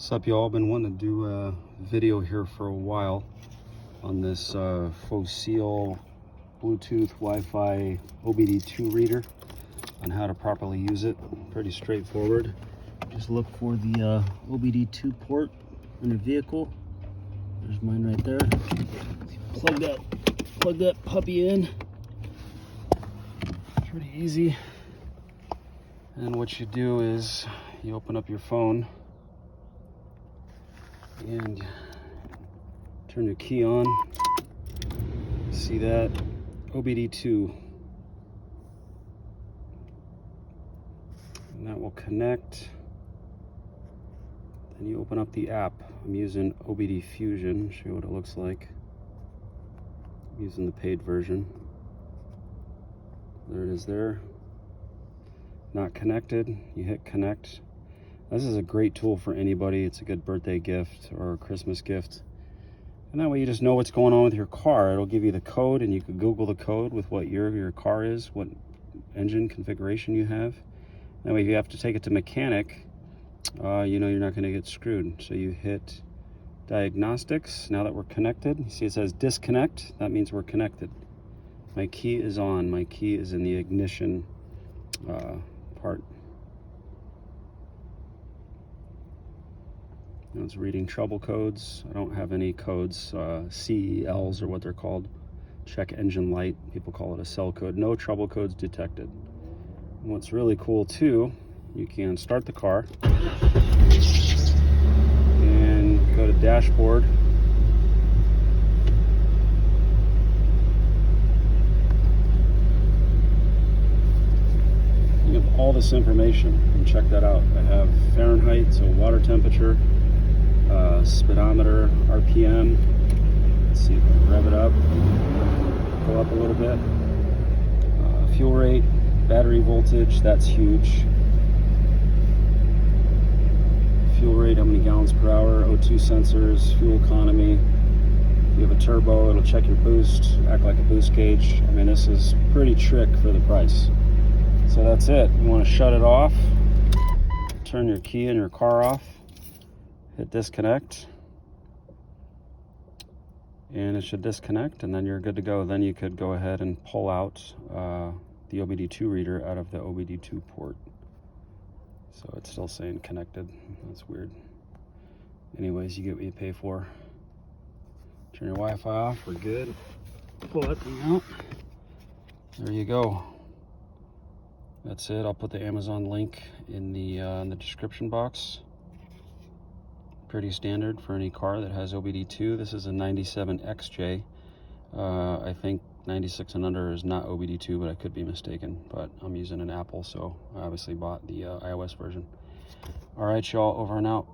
Sup y'all, been wanting to do a video here for a while on this Fossil Bluetooth Wi-Fi OBD2 reader on how to properly use it. Pretty straightforward. Just look for the OBD2 port in your vehicle. There's mine right there. Plug that puppy in. Pretty easy. And what you do is you open up your phone and turn your key on. See that? OBD2. And that will connect. Then you open up the app. I'm using OBD Fusion. Show you what it looks like. I'm using the paid version. There it is there. Not connected. You hit connect. This is a great tool for anybody. It's a good birthday gift or a Christmas gift. And that way you just know what's going on with your car. It'll give you the code and you can Google the code with what your car is, what engine configuration you have. That way if you have to take it to mechanic, you know you're not going to get screwed. So you hit diagnostics. Now that we're connected, you see it says disconnect. That means we're connected. My key is on. My key is in the ignition part. Now it's reading trouble codes. I don't have any codes, CELs or what they're called. Check engine light. People call it a cell code. No trouble codes detected. And what's really cool too, you can start the car and go to dashboard. You have all this information and check that out. I have Fahrenheit, so water temperature, speedometer, RPM. Let's see if I can rev it up, go up a little bit. Fuel rate, battery voltage, that's huge. Fuel rate, how many gallons per hour, O2 sensors, fuel economy. If you have a turbo, it'll check your boost, act like a boost gauge. I mean, this is pretty trick for the price. So that's it. You want to shut it off, turn your key in your car off, hit disconnect, and it should disconnect, and then you're good to go. Then you could go ahead and pull out the OBD2 reader out of the OBD2 port. So it's still saying connected. That's weird. Anyways, you get what you pay for. Turn your Wi-Fi off. We're good. Pull that thing out. There you go. That's it. I'll put the Amazon link in the description box. Pretty standard for any car that has OBD2. This is a 97 XJ. I think 96 and under is not OBD2, but I could be mistaken. But I'm using an Apple, so I obviously bought the iOS version. All right, y'all, over and out.